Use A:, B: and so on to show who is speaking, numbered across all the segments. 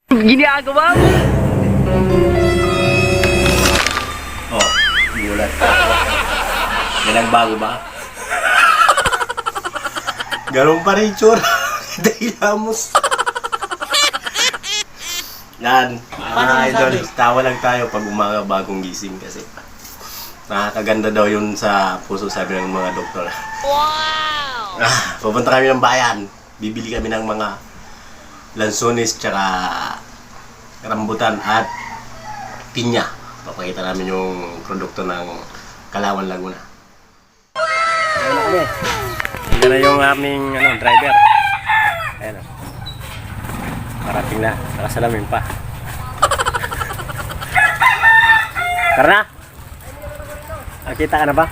A: Ginagawa mo?
B: Oh, gulat. May nagbago ba? Ganun pa rin tsura. Dahil Ramos. Yan. Idol, tawa lang tayo pag umaga bagong gising kasi nakakaganda daw yun sa puso, sabi ng mga doktor.
C: Wow!
B: Pupunta kami ng bayan. Bibili kami ng mga lansones tsaka rambutan at pinya. Papakita namin yung produkto ng Kalawan, Laguna. Ayan na kami. Ayan na yung aming driver. Ayan o. Parating na. Nakasalamin pa. Tara na! Nakita ka na ba?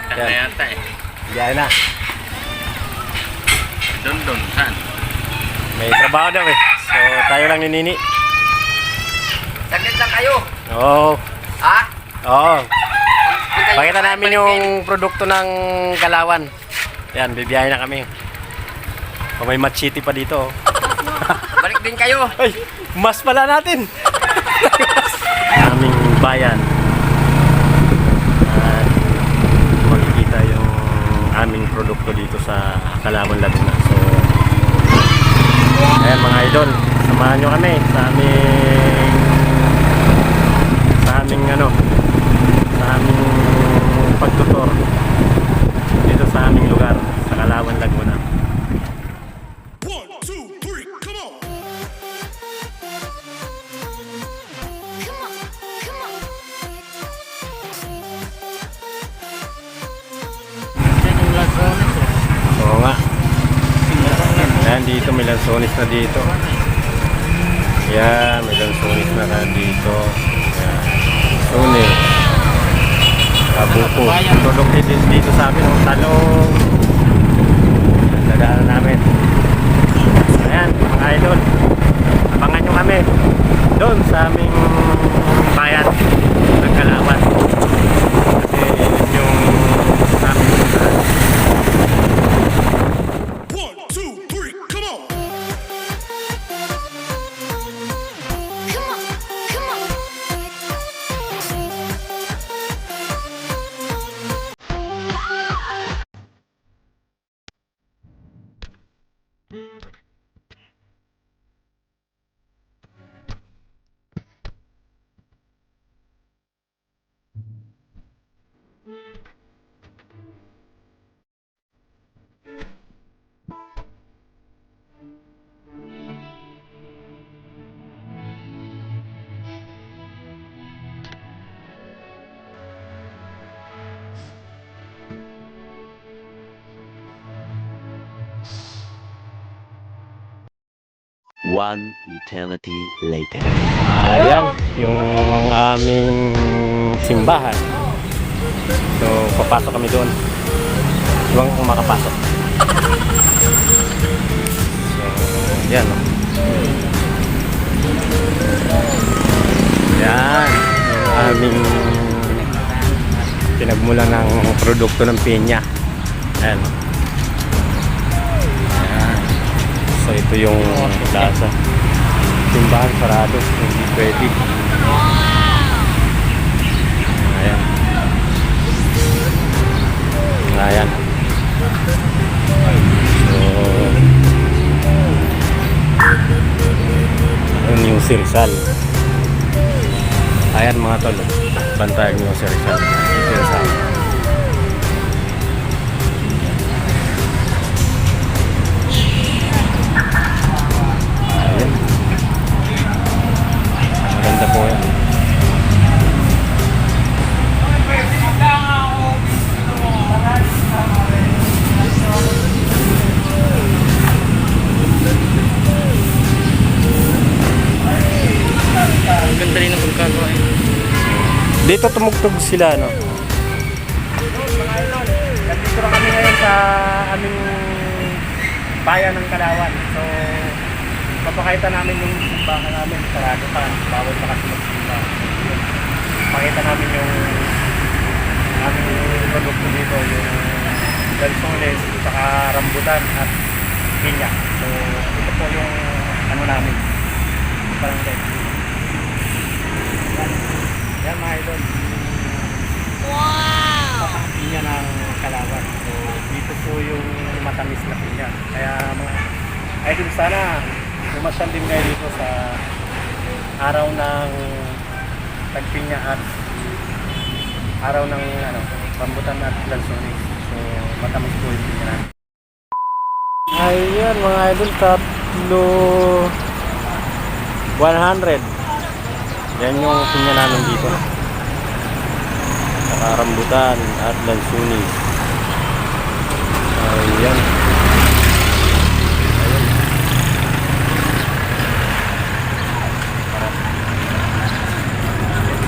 D: Kita na yata eh.
B: Biyahe na.
D: Doon, saan?
B: May trabaho daw eh. So tayo lang ni Nini.
A: Saglit lang kayo.
B: Oo.
A: Ha?
B: Oo. Pakita namin yung produkto ng Kalawan. Yan, bibiyahe na kami. May machete pa dito.
A: Balik din kayo.
B: Ay, mas pala natin. Aming bayan. At makikita yung aming produkto dito sa Kalawan, Laguna. So, ayan mga idol, samahan nyo kami sa aming pagtutor dito sa aming lugar sa Kalawan, Laguna. Oo nga. Ayan, dito may lansones na dito. Yan, may lansones na dito. Yan. Lansones. Kabuko. Tulog din dito sa amin. Talong. Dadaanan namin. Ayan, mga idol. Abangan nyo kami doon sa aming bayan ng Kalawan. Kasi yun yung aming lugar.
E: One eternity later.
B: Ayan, yung aming simbahan. So, papasok kami doon. Iwan kung makapasok. So, yan. Yan, yung aming pinagmulan ng produkto ng pinya. Ayan. So ito yung plaza. Simbahan sarado, hindi pwede. Ayan. Ayan. So yung New Sirsal. Ayan mga tol, bantay New Sirsal. Ito yung sa akin. Maganda po yan.
A: Ang ganda rin ng pagkagawa eh.
B: Dito tumugtog sila, no? Nandito na kami ngayon sa aming bayan ng Kalawan. So, papakita namin yung simbahan namin. Sarado pa. Bawal pa kasi magsimba. Pakita namin yung aming produkto dito. Yung dalsones, saka rambutan at
F: pinya. So, ito po yung ano namin. Barangay. Yan mga idol.
C: Wow!
F: Pinya ng Kalawan. So, dito po yung matamis na pinya. Kaya mga idol, sana pumasyal din kayo dito sa araw ng tagpinya at araw ng rambutan at lansones. So, matamis po yung pinya natin. Ayan mga idol, tatlo 100. Yan yung pinya namin dito. Saka rambutan at lansones. Ayan.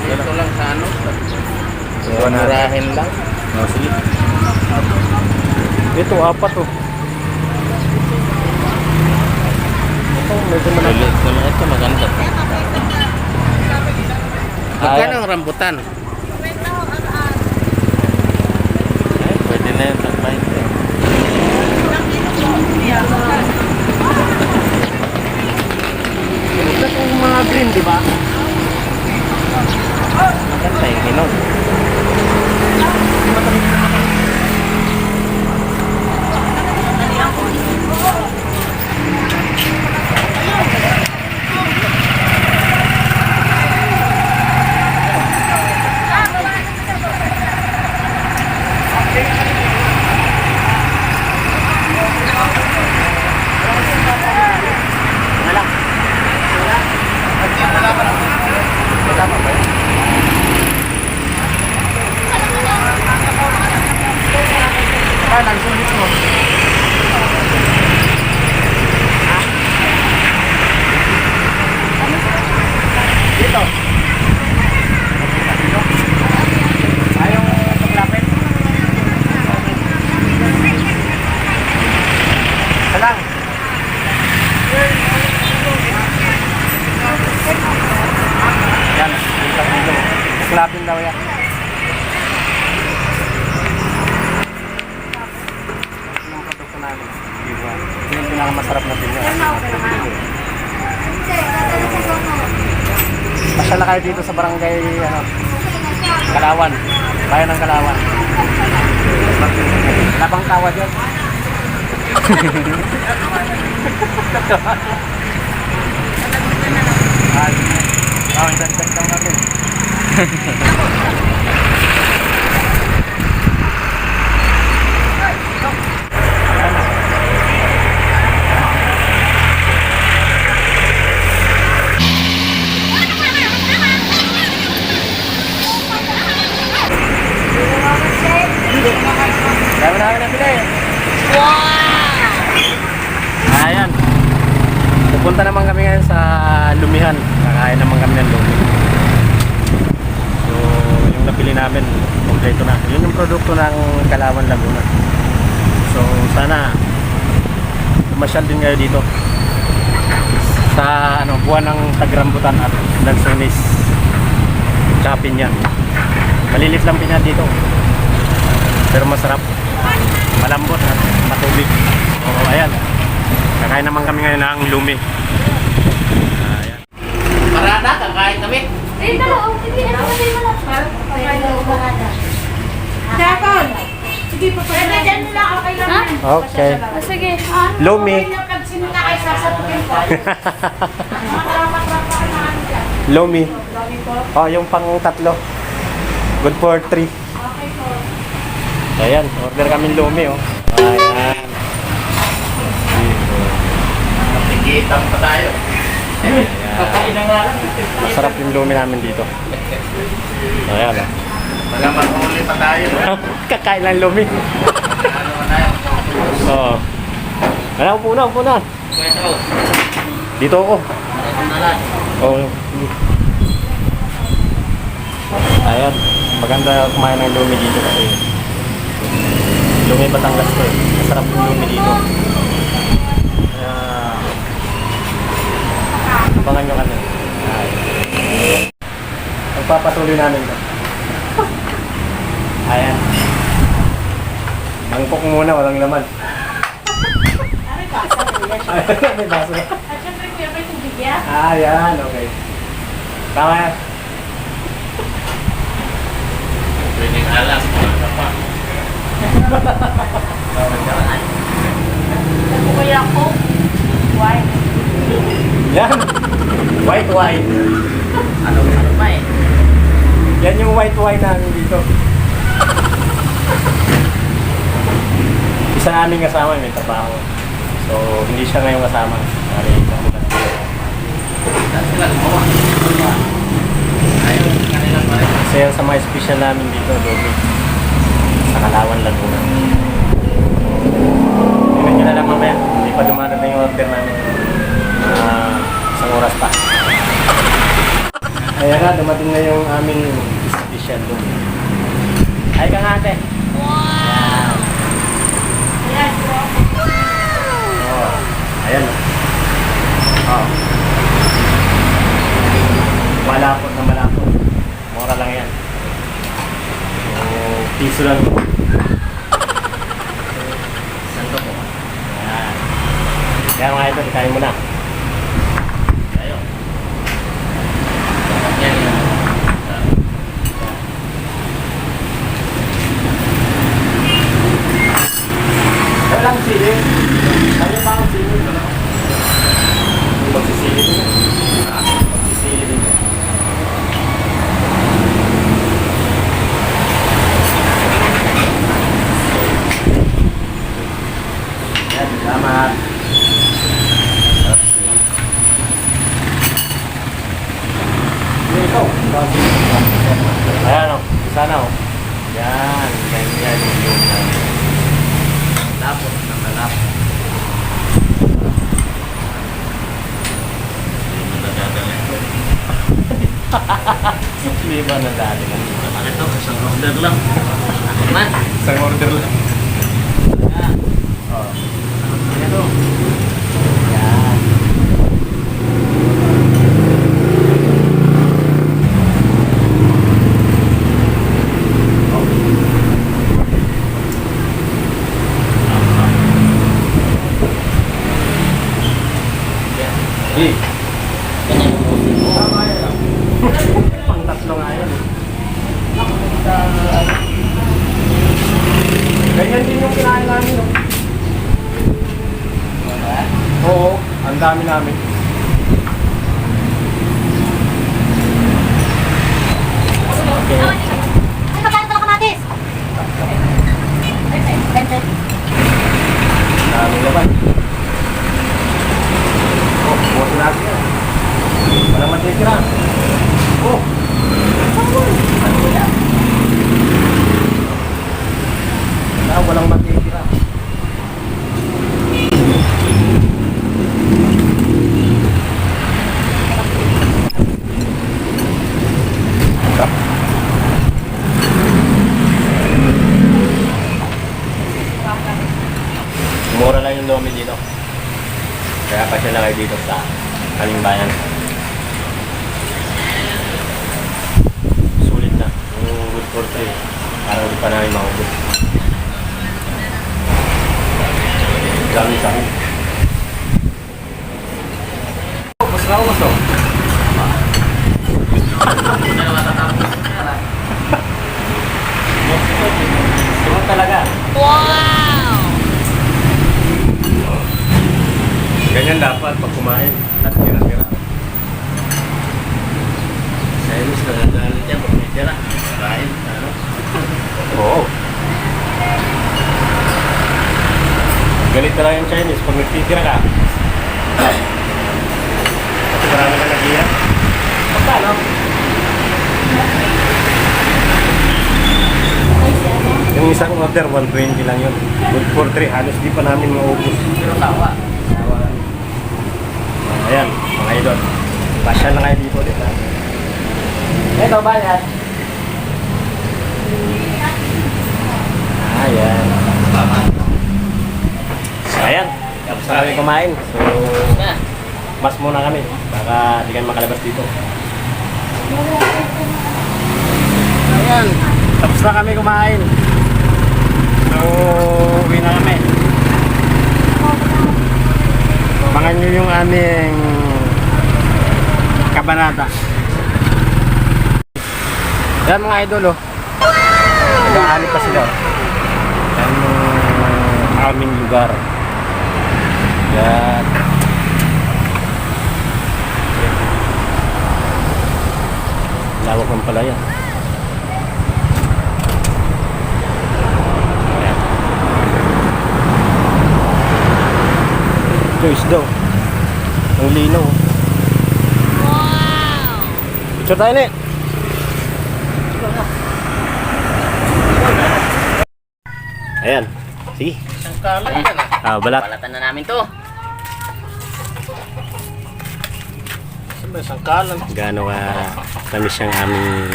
A: Ito lang sa ano?
F: Murahin
A: lang.
F: Oh, sige. Ito, apat oh. Ito, medyo malaki.
A: Ito maganda.
F: Magkano
A: ang rambutan?
F: Pwede na yan, takbayin. Ito yung mga green, di ba? Maganda yung hinog. Klapin daw yan. Yung produkto namin. Diba? Ito yung pinakamasarap na pinya. Masyala kayo dito sa barangay Kalawan. Bayan ng Kalawan. Labang tawad yan. Oh, dagdag daw natin. Dami namin na pinay. Wow! Ayan. Pupunta naman kami ngayon sa Lumihan. Kakain naman kami ng lumi. So, yung napili namin, kompleto na. Yun yung produkto ng Kalawan, Laguna. So, sana masyal din kayo dito sa buwan ng tagrambutan at lansones tsaka pinya. Malilit lang pinya dito, pero masarap, malambot at matubig. O ayan, kakain naman kami ngayon ng lumi. Ayan.
A: Parada, kakain kami.
G: Dakon! Sige, papaya. Dyan nila ako kailangan.
F: Okay.
G: Sige.
F: Lumi.
G: Sino na kayo sasapukin ko?
F: Lumi. Oh, yung pang tatlo. Good for 3.
G: Okay po.
F: Ayan, order kami lumi oh. Ayan.
A: Tigitan pa tayo. Kakain na nga lang.
F: Masarap yung lumi namin dito. Ayan oh.
A: Malamang uli pa tayo.
F: Kakain lang lumi.
A: Ano na yun?
F: Oo. Ayan, upo na, upo na.
A: Ito.
F: Dito ako.
A: Ito na lang.
F: Oo. Ayan. Maganda kumain ng lumi dito kasi lumi Batangas to eh. Masarap yung lumi dito. Kaya abangan nyo kami. Pagpapatuloy namin to. Ayan. Mangkok muna, walang laman. May baso.
G: At syempre kuya, may tubig yan.
F: Ah, yan. Okay. Tama yan.
D: Pwedeng alam. Ano pa?
G: Ako kuya ko. Why?
F: Yan. White wine.
A: Ano pa eh.
F: Yan yung white wine namin dito. Isa namin kasama may trabaho. So, hindi siya ngayon kasama. Sorry, kami na dito.
A: Sila gumawa. Ayun, kanila pa rin.
F: Kasi yan sa mga special namin dito, Dobe. Sa Kalawan, Laguna. Tingnan nyo na lang mamaya. Hindi pa dumadating yung order namin. Isang oras pa. Ayan na, dumating na yung aming special doon. Ay ka nga ate.
C: Wow!
G: Ayan, bro.
F: Oh, ayan. Oh. Malapot na malapot. Mura lang yan. So, piso lang.
A: Santo po.
F: Ayan. Kaya mga ito, ikain mo na.
A: Tayo. Yan yan.
F: Walang sili. Kaya pa ang sili. Magsisili din. Magsisili din. Yan, salamat. Ikaw. Ayan o. Sana o. Yan. Ganyan yung
A: Lapot na malapot.
F: Hindi ba nadali lang?
A: Ito, isang order lang. Man.
F: Isang order lang. Oh.
A: Ito.
F: Yan. Hey. Pang tatlo nga yan. Ganyan din yung kinain namin. No? Oo, ang dami namin. Okay.
G: Ay, pagkain pala kamatis.
F: Dami naman. Oh, buwas natin yan. Walang matitira. Oh! Ano ba yan? Walang matitira. Mura lang yung lomi dito. Kaya pa siya na kayo dito sa aming bayan. Sulit na. Yung good for three. Parang hindi pa namin maubos. Dami sa akin. Mas na ubos o. Siguro talaga.
C: Wow!
F: Ganyan dapat pag kumain. At tira-tira.
A: Saya mas nagagalit yan pag may tira. Kain. Ano?
F: Oo. Galit na lang yung Chinese pag nagtitira ka. Kasi marami ka nag-iya. Magkano? Yung isang order, 120 lang yun. Good for 3. Halos di pa namin maubos.
A: Pero tawa.
F: Ayan, mga idol. Pasyal na kayo dito. Ito ba yan? Ayan. So, ayan. Tapos na kami kumain. So, mas muna kami. Baka di kami makalabas dito. Ayan. Tapos na kami kumain. So, uwi na kami. Abangan nyo yung aming kabanata. Yan mga idol, oh. Nag-aani pa sila. Yan yung aming lugar. Yan. Lawak ng palaya. Ayan. Ito isdaw. Ang linaw.
C: Wow!
F: Picture tayo, Nek. Ayan. Sige.
A: Isang kalat yan ah.
F: Balat.
A: Balatan na namin to.
F: Siyempre, sangkalan. Gaano ka tamis ang aming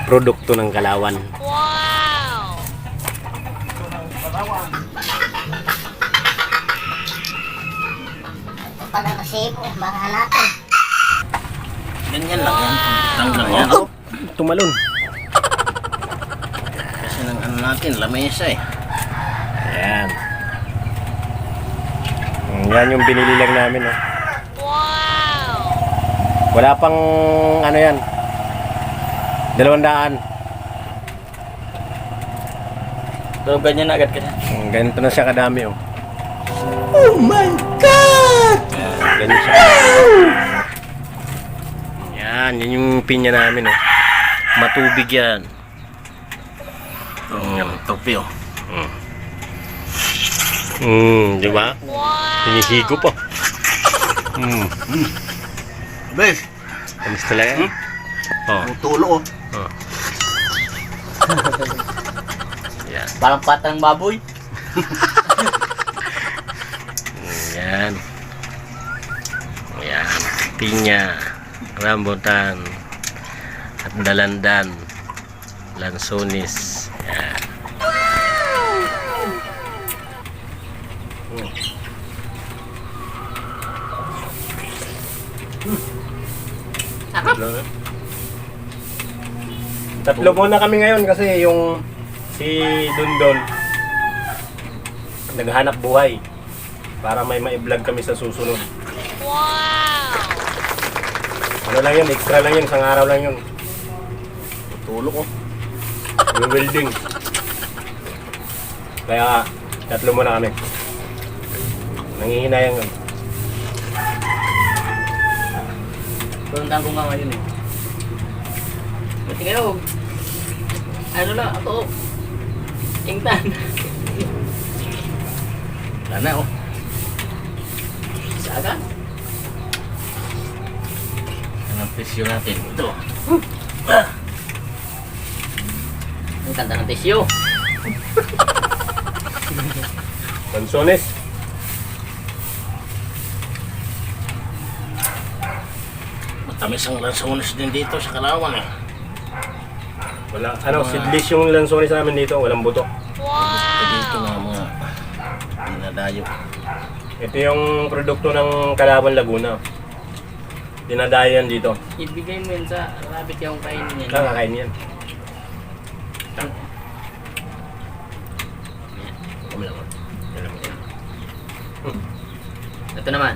F: produkto ng Kalawan.
C: Wow!
G: Pag nakasipo, baka natin.
A: Ganyan lang yan. Lang yan.
F: Oh, tumalon.
A: Kasi ng ano natin, lamesa eh.
F: Ayan. Yan yung binili lang namin. Oh.
C: Wow!
F: Wala pang ano yan. 200.
A: So, ganyan na agad ka na.
F: Ganito na siya kadami. Oh. Oh my God! Ganyan siya. Yan yung pinya namin. Oh. Matubig yan.
A: Topi oh.
F: Di ba? Hinihigop pa.
B: Bes,
F: Kamis talaga. Oh.
B: ang tulo oh.
F: Yan.
A: Parang patang baboy.
F: Yan. Yan. Pinya, rambutan, at dalandan, lansones. Yan. Tatlo muna kami ngayon kasi yung si Dundon naghanap buhay para may ma-vlog kami sa susunod.
C: Wow!
F: Ano lang yun, extra lang yun, isang araw lang yun.
B: Tulo oh.
F: Yung welding. Kaya tatlo muna kami. Nangihinayang yun.
A: Tuntan ko nga ngayon eh. Buti kayo. Ano na, ako. Ingtan.
B: Wala na oh.
A: Saan? Anong presyo natin? Ito. Ang ganda ng presyo.
F: Lansones.
B: Matamis ang lansones din dito sa Kalawan eh.
F: Wala, ano, seedless yung lansones namin dito, walang buto.
B: Dito
C: Wow!
B: nga mga dinadayo.
F: Ito yung produkto ng Kalawan, Laguna. Dinadayo yan dito.
A: Ibigay mo yun sa rabbit yung kainin niya.
F: Kakain yan.
B: Kami naman.
A: Ito naman.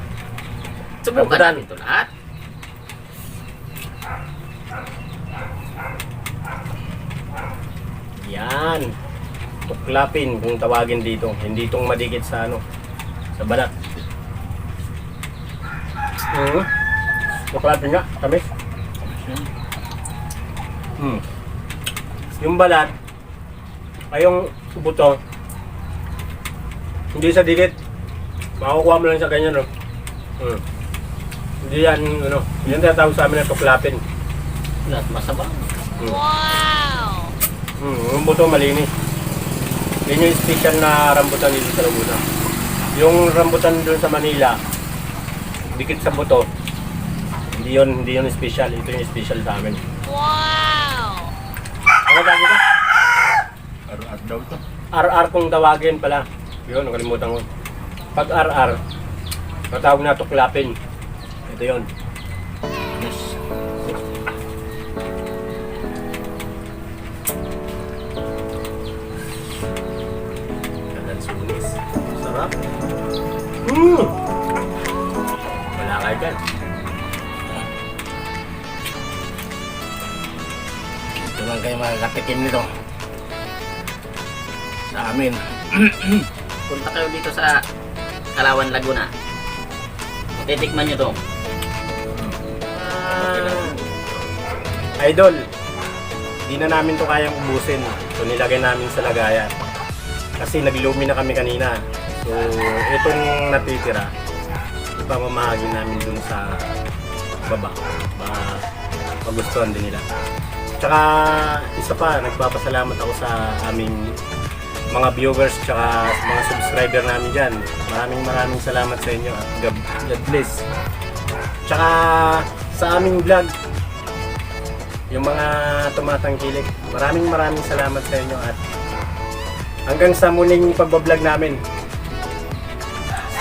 A: Subukan
F: Rambutan.
A: natin ito lahat.
F: Yan. Tuklapin kung tawagin dito. Hindi itong madikit sa ano, sa balat. Tuklapin nga, tamis. Yung balat, ay yung buto, hindi sa dikit. Makukuha mo lang sa ganyan, no? Hindi yan, ano, yan tinatawag sa amin na tuklapin.
A: Lahat masabang.
C: Wow!
F: Yung buto malinis. Yan yung special na rambutan dito sa Laguna. Yung rambutan doon sa Manila, dikit sa buto, hindi yun special. Ito yung special sa amin.
C: Wow!
F: Ano tawag ito?
B: Ar daw to.
F: RR kung tawagin pala. Yun, nakalimutan ko. Pag RR, matawag na tuklapin. Ito yun.
B: Yes.
F: Lansones.
B: Sarap.
F: yan.
B: Ito lang kayo makakatikim nito. Sa amin.
A: Punta kayo dito sa Kalawan, Laguna. Titikman nyo to.
F: Idol, di na namin to kayang ubusin. So nilagay namin sa lagayan. Kasi naglumi na kami kanina. So itong natitira, ipamamahagi namin dun sa baba. Magustuhan din nila. Tsaka isa pa, nagpapasalamat ako sa aming mga viewers tsaka mga subscriber namin dyan. Maraming salamat sa inyo at God bless. Tsaka sa aming vlog, yung mga tumatangkilik, maraming salamat sa inyo at hanggang sa muling pagbablog namin.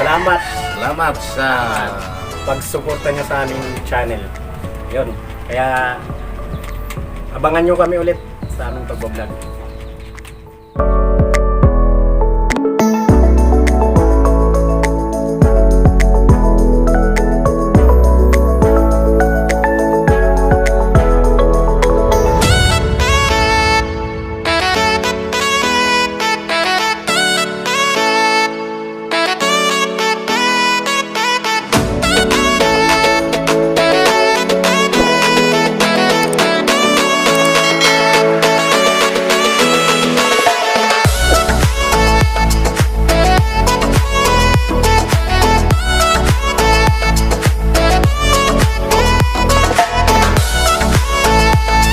F: Salamat
B: Salamat sa
F: pagsuporta nyo sa aming channel. Yun, kaya abangan nyo kami ulit sa aming pagbablog.